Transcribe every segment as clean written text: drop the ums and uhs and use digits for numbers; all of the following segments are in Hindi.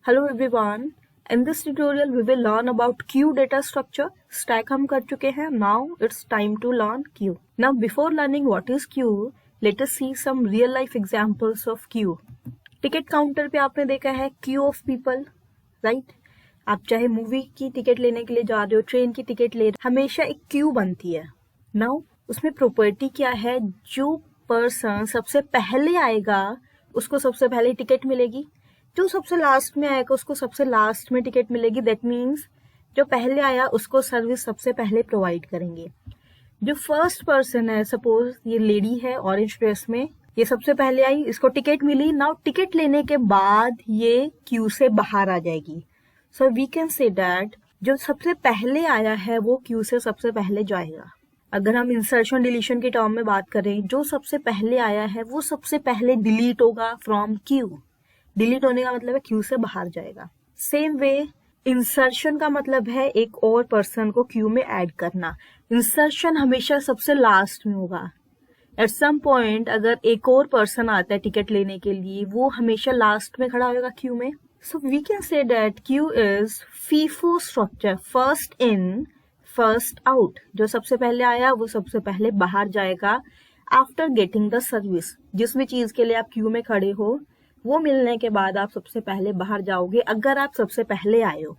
Hello everyone. In this tutorial we will learn about queue data structure. Stack हम कर चुके हैं. Now it's time to learn queue. Now before learning what is queue, let us see some real life examples of queue. Ticket counter पे आपने देखा है queue of people, right? आप चाहे मूवी की टिकट लेने के लिए जा रहे हो, ट्रेन की टिकट ले रहे हो, हमेशा एक क्यू बनती है. Now उसमें प्रॉपर्टी क्या है? जो पर्सन सबसे पहले आएगा उसको सबसे पहले टिकट मिलेगी, जो सबसे लास्ट में आएगा उसको सबसे लास्ट में टिकट मिलेगी. दैट मीन्स जो पहले आया उसको सर्विस सबसे पहले प्रोवाइड करेंगे. जो फर्स्ट पर्सन है, सपोज ये लेडी है ऑरेंज ड्रेस में, ये सबसे पहले आई, इसको टिकट मिली. नाउ टिकट लेने के बाद ये क्यू से बाहर आ जाएगी. So we can say that जो सबसे पहले आया है वो क्यू से सबसे पहले जाएगा. अगर हम इंसर्शन डिलीशन के टर्म में बात करें, जो सबसे पहले आया है वो सबसे पहले डिलीट होगा फ्रॉम क्यू. डिलीट होने का मतलब है क्यू से बाहर जाएगा. सेम वे इंसर्शन का मतलब है एक और पर्सन को क्यू में ऐड करना. इंसर्शन हमेशा सबसे लास्ट में होगा. एट सम पॉइंट अगर एक और पर्सन आता है टिकट लेने के लिए, वो हमेशा लास्ट में खड़ा होगा क्यू में. So we can say that queue is FIFO structure, first in first out. जो सबसे पहले आया वो सबसे पहले बाहर जाएगा आफ्टर गेटिंग द सर्विस. जिस भी चीज के लिए आप क्यू में खड़े हो वो मिलने के बाद आप सबसे पहले बाहर जाओगे अगर आप सबसे पहले आए हो.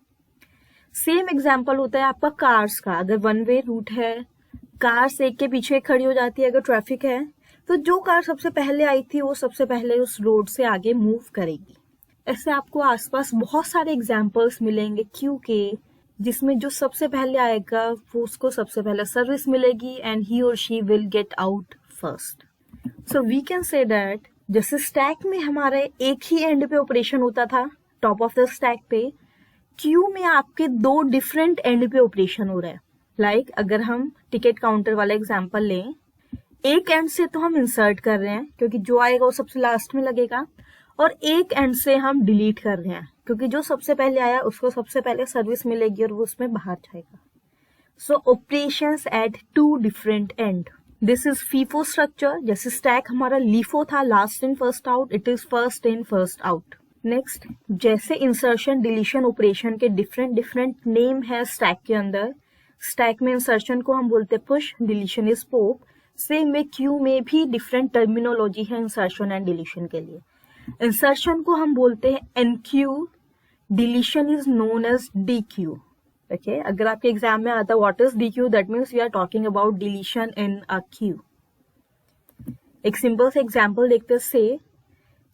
सेम एग्जाम्पल होता है आपका कार्स का. अगर वन वे रूट है, कार्स एक के पीछे खड़ी हो जाती है. अगर ट्रैफिक है तो जो कार सबसे पहले आई थी वो सबसे पहले उस रोड से आगे मूव करेगी. ऐसे आपको आसपास बहुत सारे एग्जाम्पल्स मिलेंगे क्यू के, जिसमें जो सबसे पहले आएगा वो उसको सबसे पहले सर्विस मिलेगी एंड ही और she will get out first. So we can say that जैसे स्टैक में हमारे एक ही एंड पे ऑपरेशन होता था, टॉप ऑफ द स्टैक पे, क्यू में आपके दो डिफरेंट एंड पे ऑपरेशन हो रहा है. लाइक अगर हम टिकट काउंटर वाला एग्जांपल लें, एक एंड से तो हम इंसर्ट कर रहे हैं क्योंकि जो आएगा वो सबसे लास्ट में लगेगा, और एक एंड से हम डिलीट कर रहे हैं क्योंकि जो सबसे पहले आया उसको सबसे पहले सर्विस मिलेगी और वो उसमें बाहर जाएगा. So operations at two different end. This is FIFO structure. जैसे स्टैक हमारा लीफो था, last in first out, it is first in first out. Next, जैसे इंसर्शन डिलीशन ऑपरेशन के डिफरेंट डिफरेंट नेम है स्टैक के अंदर. स्टैक में इंसर्शन को हम बोलते हैं push, deletion is pop. Same में क्यू में भी डिफरेंट टर्मिनोलॉजी है इंसर्शन एंड डिलीशन के लिए. इंसर्शन को हम बोलते हैं enqueue, deletion is known as dequeue. Okay, अगर आपके एग्जाम में आता है what is dequeue, that means we are talking about deletion in a queue. एक सिंपल से एग्जाम्पल देखते हैं. से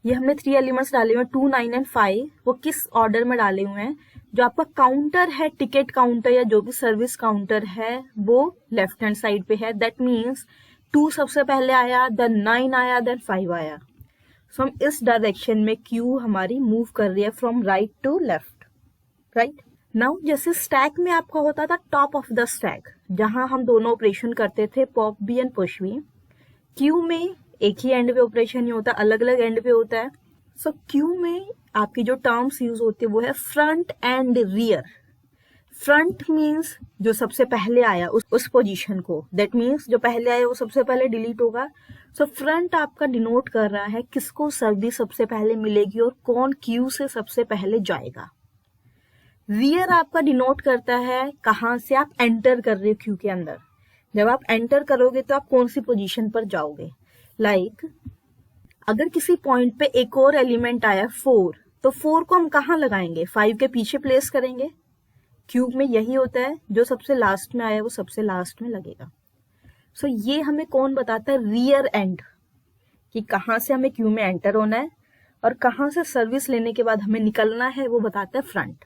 ये हमने 3 एलिमेंट्स डाले हुए हैं 2, 9 एंड 5. वो किस ऑर्डर में डाले हुए हैं? जो आपका काउंटर है, टिकट काउंटर या जो भी सर्विस काउंटर है, वो लेफ्ट हैंड साइड पे है. दैट मीन्स 2 सबसे पहले आया, देन 9 आया, देन 5 आया. सो हम इस डायरेक्शन में क्यू हमारी मूव कर रही है from right to left, right. Now जैसे स्टैक में आपका होता था टॉप ऑफ द स्टैक, जहां हम दोनों ऑपरेशन करते थे, pop B and push B. Queue में एक ही एंड पे ऑपरेशन नहीं होता, अलग अलग एंड पे होता है. सो क्यू में आपकी जो टर्म्स यूज होती है वो है front and rear. Front means जो सबसे पहले आया उस पोजीशन को, दैट मीन्स जो पहले आया वो सबसे पहले डिलीट होगा. सो फ्रंट आपका डिनोट कर रहा है किसको सर्विस सबसे पहले मिलेगी और कौन क्यू से सबसे पहले जाएगा. रियर आपका डिनोट करता है कहां से आप एंटर कर रहे हो क्यू के अंदर. जब आप एंटर करोगे तो आप कौन सी पोजीशन पर जाओगे. लाइक अगर किसी पॉइंट पे एक और एलिमेंट आया 4, तो 4 को हम कहाँ लगाएंगे? 5 के पीछे प्लेस करेंगे. क्यूब में यही होता है, जो सबसे लास्ट में आया वो सबसे लास्ट में लगेगा. सो ये हमें कौन बताता है? रियर एंड, कि कहाँ से हमें क्यू में एंटर होना है और कहाँ से सर्विस लेने के बाद हमें निकलना है, वो बताता है front.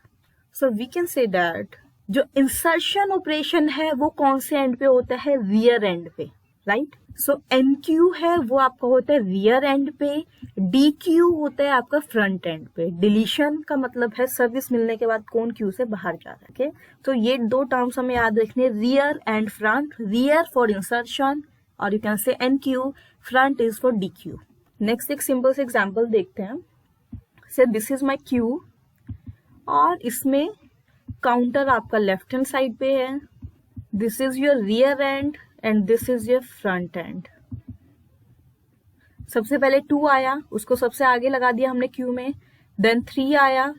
So we can say that जो इंसर्शन ऑपरेशन है वो कौन से एंड पे होता है? रियर एंड पे, राइट. सो एनक्यू है वो आपका होता है रियर एंड पे, डी क्यू होता है आपका फ्रंट एंड पे. डिलीशन का मतलब है सर्विस मिलने के बाद कौन क्यू से बाहर जा रहा है. ओके, तो ये दो टर्म्स हमें याद रखने, rear end front. Rear for insertion और you can say enqueue, front is for dequeue. Next एक सिंपल से एग्जाम्पल देखते हैं. से दिस इज माई क्यू और इसमें काउंटर आपका लेफ्ट हैंड साइड पे है. This is your rear and and this is your front end. सबसे पहले 2 आया, उसको सबसे आगे लगा दिया हमने क्यू में. देन 3 आया,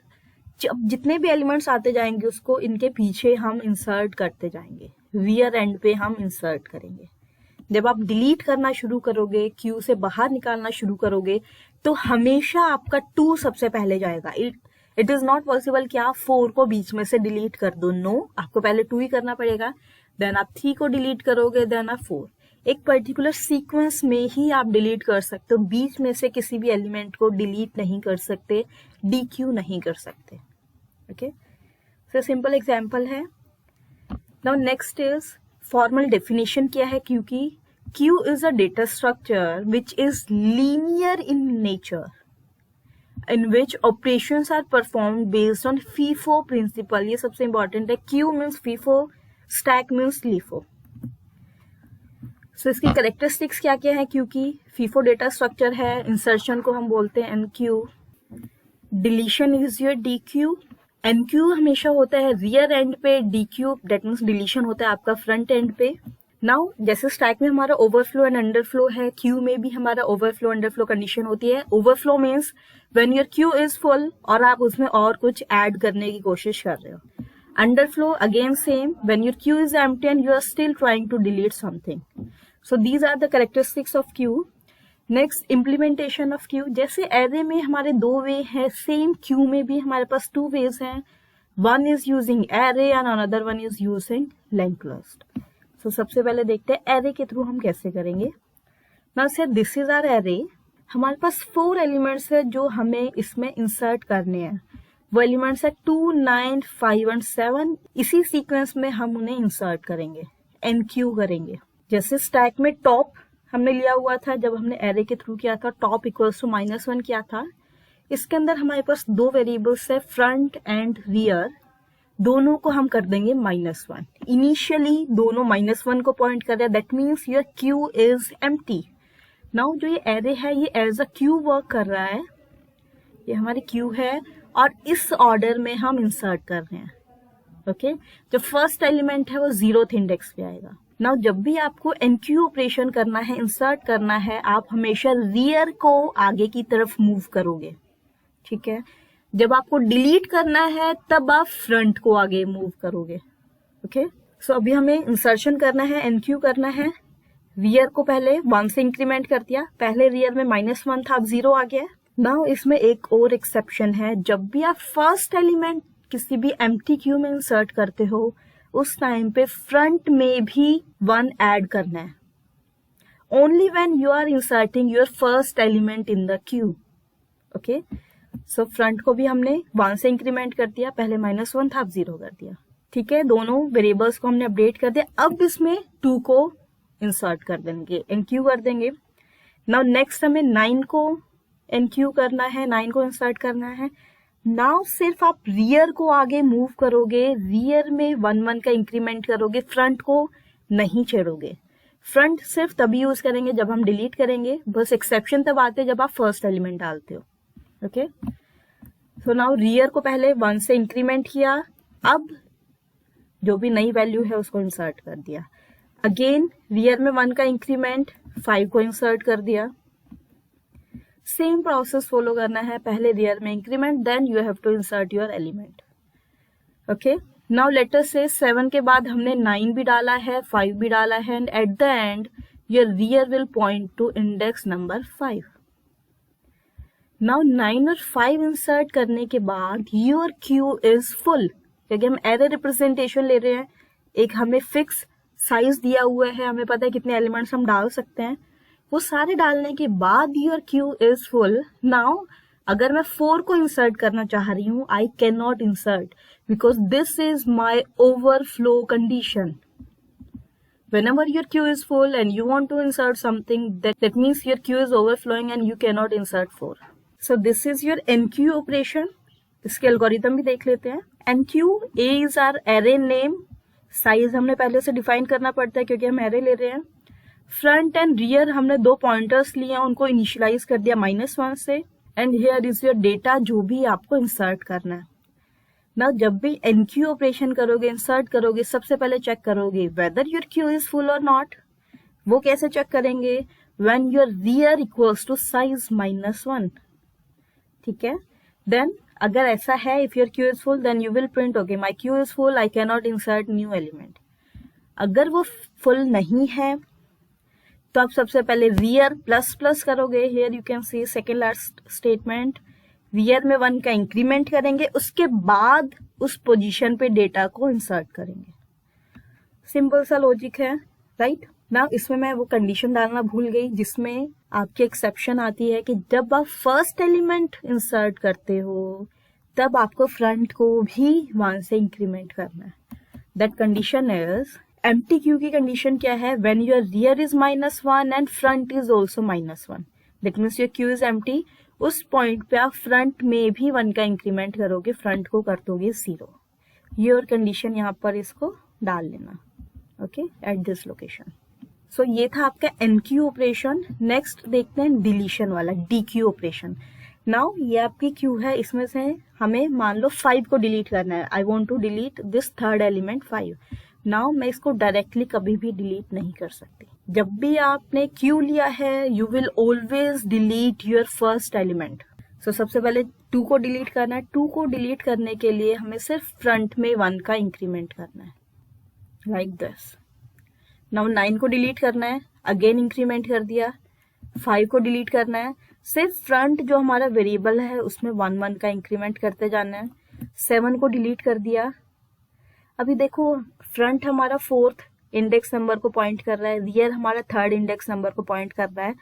जब जितने भी एलिमेंट्स आते जाएंगे उसको इनके पीछे हम इंसर्ट करते जाएंगे, रियर एंड पे हम इंसर्ट करेंगे। जब आप डिलीट करना शुरू करोगे, क्यू से बाहर निकालना शुरू करोगे, तो हमेशा आपका 2 सबसे पहले जाएगा। इट इज नॉट पॉसिबल कि आप 4 को बीच में से डिलीट कर दो। नो, आपको पहले 2 ही करना पड़ेगा, देन आप 3 को डिलीट करोगे, देन आप 4। एक पर्टिकुलर सीक्वेंस में ही आप डिलीट कर सकते हो, बीच में से किसी भी एलिमेंट को डिलीट नहीं कर सकते, डीक्यू नहीं कर सकते। ओके, सो सिंपल एग्जांपल है। Now next is formal definition क्या है क्यू की। Q is a data structure which is linear in nature, in which operations are performed based on FIFO principle। ये सबसे इंपॉर्टेंट है। Q means FIFO, stack means LIFO। So इसकी कैरेक्टरिस्टिक्स क्या क्या है क्यू की। FIFO डेटा स्ट्रक्चर है, इंसर्शन को हम बोलते हैं NQ, deletion is your DQ। NQ हमेशा होता है रियर एंड पे, DQ दैट मीन्स डिलीशन होता है आपका फ्रंट एंड पे। नाउ जैसे स्टैक में हमारा ओवरफ्लो एंड अंडरफ्लो है, क्यू में भी हमारा ओवरफ्लो अंडरफ्लो कंडीशन होती है। Overflow means when your queue is full और आप उसमें और कुछ ऐड करने की कोशिश कर रहे हो। Underflow again same, when your queue is empty and you are still trying to delete something. So these are the characteristics of queue. Next, implementation of queue. जैसे एरे में हमारे 2 वे हैं, सेम क्यू में भी हमारे पास 2 वेज हैं। One is using array and another one is using linked list. तो सबसे पहले देखते हैं एरे के थ्रू हम कैसे करेंगे। नाउ से दिस इज आवर एरे। हमारे पास 4 एलिमेंट्स है जो हमें इसमें इंसर्ट करने हैं। वो एलिमेंट्स है 2, 9, 5 एंड 7। इसी सीक्वेंस में हम उन्हें इंसर्ट करेंगे, एनक्यू करेंगे। जैसे स्टैक में टॉप हमने लिया हुआ था, जब हमने एरे के थ्रू किया था, टॉप इक्वल्स टू -1 किया था। इसके अंदर हमारे पास 2 वेरिएबल्स है, फ्रंट एंड रियर। दोनों को हम कर देंगे -1। इनिशियली दोनों -1 को पॉइंट कर रहे हैं, that means your queue is empty. Now जो ये एरे है ये एज अ क्यू वर्क कर रहा है। ये हमारी क्यू है और इस ऑर्डर में हम इंसर्ट कर रहे हैं। ओके, जो फर्स्ट एलिमेंट है वो 0th इंडेक्स पे आएगा। नाउ जब भी आपको एनक्यू ऑपरेशन करना है, इंसर्ट करना है, आप हमेशा रियर को आगे की तरफ मूव करोगे। ठीक है, जब आपको डिलीट करना है तब आप फ्रंट को आगे मूव करोगे। ओके, सो अभी हमें इंसर्शन करना है, एनक्यू करना है। रियर को पहले 1 से इंक्रीमेंट कर दिया, पहले रियर में -1 था, अब 0 आ गया। नाउ इसमें एक और एक्सेप्शन है, जब भी आप फर्स्ट एलिमेंट किसी भी एम्प्टी क्यू में इंसर्ट करते हो उस टाइम पे फ्रंट में भी 1 ऐड करना है। Only when you are inserting your first element in the queue. Okay, so front को भी हमने 1 से इंक्रीमेंट कर दिया, पहले -1 था, अब 0 कर दिया। ठीक है, दोनों वेरिएबल्स को हमने अपडेट कर दिया। अब इसमें 2 को इंसर्ट कर देंगे, एनक्यू कर देंगे। नाउ नेक्स्ट हमें 9 को एनक्यू करना है, 9 को इंसर्ट करना है। नाउ सिर्फ आप रियर को आगे मूव करोगे, रियर में 1 का इंक्रीमेंट करोगे, फ्रंट को नहीं छेड़ोगे। फ्रंट सिर्फ तभी यूज करेंगे जब हम डिलीट करेंगे, बस एक्सेप्शन तब आते हैं जब आप फर्स्ट एलिमेंट डालते हो। ओके, सो नाउ रियर को पहले 1 से इंक्रीमेंट किया, अब जो भी नई वैल्यू है उसको इंसर्ट कर दिया। अगेन रियर में 1 का इंक्रीमेंट, 5 को इंसर्ट कर दिया। सेम प्रोसेस फॉलो करना है, पहले रियर में increment, then you have to insert your element. Okay, now let us say 7 के बाद हमने 9 भी डाला है, 5 भी डाला है, and at the end your rear will point two index number 5। Now 9 और 5 इंसर्ट करने के बाद योर क्यू इज फुल, क्योंकि हम एरे रिप्रेजेंटेशन ले रहे हैं। एक हमें फिक्स साइज दिया हुआ है, हमें पता है कितने एलिमेंट्स हम डाल सकते हैं। वो सारे डालने के बाद your queue is full. Now अगर मैं 4 को इंसर्ट करना चाह रही हूँ, आई can not insert because this is my overflow condition. Whenever your queue is full and you want to insert something, that means your queue is overflowing and you cannot insert 4. So this is your NQ operation. इसके एल्गोरिथम भी देख लेते हैं। NQ A is our array name. Size हमने पहले से डिफाइन करना पड़ता है क्योंकि हम एरे ले रहे हैं। फ्रंट एंड रियर हमने 2 पॉइंटर्स लिए हैं, उनको इनिशियलाइज कर दिया -1 से। And here is your data जो भी आपको इंसर्ट करना है। ना जब भी एनक्यू ऑपरेशन करोगे, इंसर्ट करोगे, सबसे पहले चेक करोगे whether your queue is full और नॉट। वो कैसे चेक करेंगे? When your rear equals to size -1। ठीक है, देन अगर ऐसा है, if your queue is full then you will print okay my queue is full, I can not insert new element. अगर वो फुल नहीं है तो आप सबसे पहले वियर प्लस प्लस करोगे। Here you can see second last statement, rear में 1 का इंक्रीमेंट करेंगे, उसके बाद उस पोजीशन पे डेटा को इंसर्ट करेंगे। सिंपल सा लॉजिक है, राइट ना। इसमें मैं वो कंडीशन डालना भूल गई जिसमें आपकी एक्सेप्शन आती है कि जब आप फर्स्ट एलिमेंट इंसर्ट करते हो तब आपको फ्रंट को भी 1 से इंक्रीमेंट करना है। That condition is empty Q की कंडीशन क्या है, when your rear is -1 and front is also -1, that means your queue is empty. उस पॉइंट पे आप फ्रंट में भी 1 का इंक्रीमेंट करोगे, फ्रंट को कर दोगे 0। योर कंडीशन यहाँ पर इसको डाल लेना, ओके, एट दिस लोकेशन। सो ये था आपका एनक्यू ऑपरेशन। नेक्स्ट देखते हैं डिलीशन वाला, डीक्यू ऑपरेशन। नाउ ये आपकी क्यू है, इसमें से हमें मान लो 5 को डिलीट करना है। I want to delete this third element 5। Now मैं इसको डायरेक्टली कभी भी डिलीट नहीं कर सकती। जब भी आपने क्यू लिया है you will always delete your first element. So सबसे पहले 2 को डिलीट करना है। 2 को डिलीट करने के लिए हमें सिर्फ फ्रंट में 1 का इंक्रीमेंट करना है, लाइक दिस। नाउ 9 को डिलीट करना है, अगेन इंक्रीमेंट कर दिया। 5 को डिलीट करना है, सिर्फ फ्रंट जो हमारा वेरिएबल है उसमें 1 का इंक्रीमेंट करते जाना है। 7 को डिलीट कर दिया। अभी देखो फ्रंट हमारा 4th इंडेक्स नंबर को पॉइंट कर रहा है, रियर हमारा 3rd इंडेक्स नंबर को पॉइंट कर रहा है।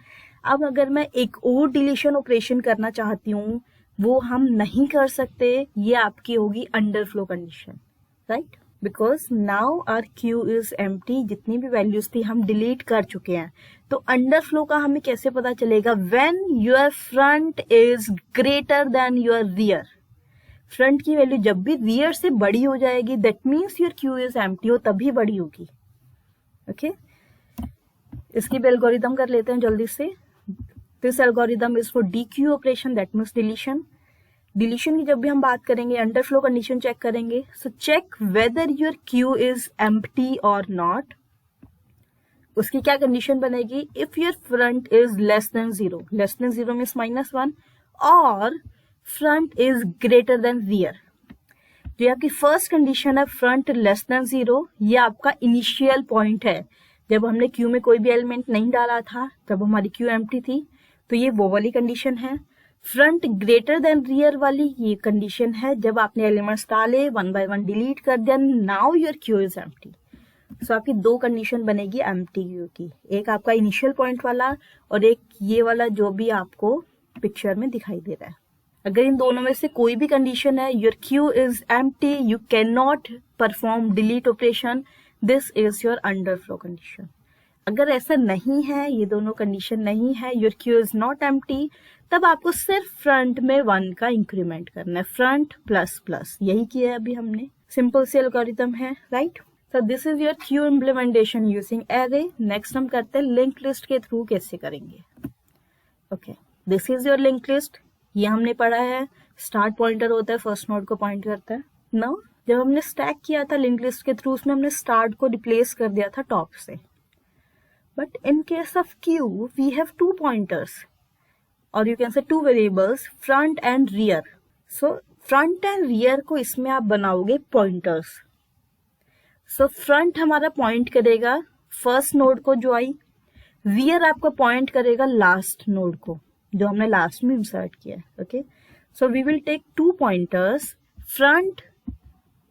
अब अगर मैं एक और डिलीशन ऑपरेशन करना चाहती हूँ वो हम नहीं कर सकते, ये आपकी होगी underflow condition, right, because now our queue is empty. जितनी भी वैल्यूज थी हम डिलीट कर चुके हैं। तो अंडरफ्लो का हमें कैसे पता चलेगा, when your front is greater then your rear. Front की वैल्यू जब भी रियर से बड़ी हो जाएगी that means your queue is empty, हो तभी बड़ी होगी, ओके। इसकी भी एल्गोरिदम कर लेते हैं जल्दी से। This algorithm is for D Q operation, that means deletion. Deletion की जब भी हम बात करेंगे अंडरफ्लो कंडीशन चेक करेंगे। So check whether your queue is empty और नॉट। उसकी क्या कंडीशन बनेगी, if your front is less than 0, less than 0 means -1, और front is greater than rear. जो आपकी फर्स्ट कंडीशन है फ्रंट लेस देन 0, ये आपका इनिशियल पॉइंट है जब हमने क्यू में कोई भी एलिमेंट नहीं डाला था, जब हमारी क्यू एम्प्टी थी। तो ये वो वाली कंडीशन है। फ्रंट ग्रेटर देन रियर वाली ये कंडीशन है जब आपने एलिमेंट्स डाले 1 by 1 डिलीट कर दिया, now your queue is empty. So आपकी 2 कंडीशन बनेगी एम्प्टी क्यू की, एक आपका इनिशियल पॉइंट वाला और एक ये वाला जो भी आपको पिक्चर में दिखाई दे रहा है। अगर इन दोनों में से कोई भी कंडीशन है, your queue is empty, you can not perform delete operation, this is your underflow condition. अगर ऐसा नहीं है, ये दोनों कंडीशन नहीं है, your queue is not empty, तब आपको सिर्फ फ्रंट में 1 का इंक्रीमेंट करना है, फ्रंट प्लस प्लस। यही किया है अभी हमने, सिंपल सी एल्गोरिथम है, right. So this is your Q implementation using array. Next हम करते हैं लिंक लिस्ट के थ्रू कैसे करेंगे। Okay, this is your link list. ये हमने पढ़ा है, स्टार्ट पॉइंटर होता है, फर्स्ट नोड को पॉइंट करता है ना। जब हमने स्टैक किया था लिंक लिस्ट के थ्रू, उसमें हमने स्टार्ट को रिप्लेस कर दिया था टॉप से। But in case of queue we have 2 pointers और you can say 2 variables, front and rear. So front and rear को इसमें आप बनाओगे पॉइंटर्स। सो फ्रंट हमारा पॉइंट करेगा फर्स्ट नोड को जो आई, रियर आपका पॉइंट करेगा लास्ट नोड को जो हमने लास्ट में इंसर्ट किया, okay. So we will take 2 pointers, front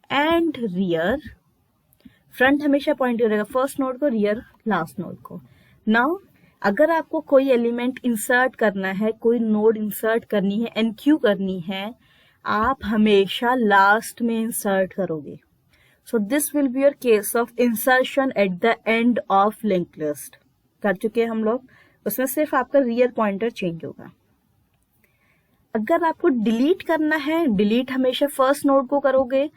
and rear. Front हमेशा पॉइंट करेगा फर्स्ट नोड को, रियर लास्ट नोड को। नाउ अगर आपको कोई एलिमेंट इंसर्ट करना है, कोई नोड इंसर्ट करनी है, एनक्यू करनी है, आप हमेशा लास्ट में इंसर्ट करोगे। So this will be your case of insertion at the end of link list. कर चुके हैं हम लोग, उसमें सिर्फ आपका रियर पॉइंटर चेंज होगा। अगर आपको डिलीट करना है, डिलीट हमेशा फर्स्ट नोड को करोगे।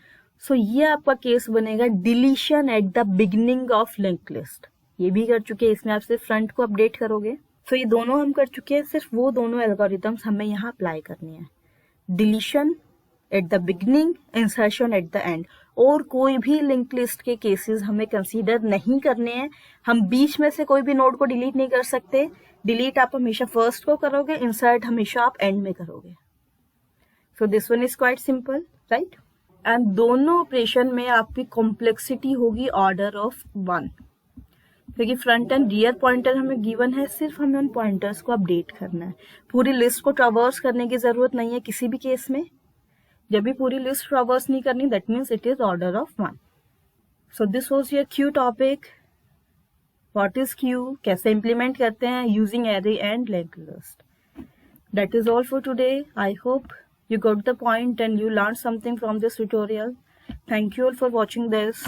सो ये आपका केस बनेगा deletion at the beginning of link list. ये भी कर चुके हैं, इसमें आप सिर्फ फ्रंट को अपडेट करोगे। सो ये दोनों हम कर चुके हैं, सिर्फ वो दोनों एल्गोरिथम्स हमें यहाँ अप्लाई करनी है, deletion at the beginning, insertion at the end. और कोई भी लिंक लिस्ट के केसेस हमें कंसीडर नहीं करने हैं। हम बीच में से कोई भी नोड को डिलीट नहीं कर सकते। डिलीट आप हमेशा फर्स्ट को करोगे, इंसर्ट हमेशा आप एंड में करोगे। So this one is quite simple, right? And दोनों ऑपरेशन में आपकी कॉम्प्लेक्सिटी होगी ऑर्डर ऑफ 1, क्योंकि फ्रंट एंड रियर पॉइंटर हमें गिवन है, सिर्फ हमें उन पॉइंटर्स को अपडेट करना है। पूरी लिस्ट को ट्रावर्स करने की जरूरत नहीं है किसी भी केस में। जब भी पूरी लिस्ट ट्रावर्स नहीं करनी, that means it is order of 1। So this was your Q topic. What is Q, कैसे इंप्लीमेंट करते हैं using array and linked list. That is all for today. I hope you got the point and you learned something from this tutorial. Thank you all for watching this.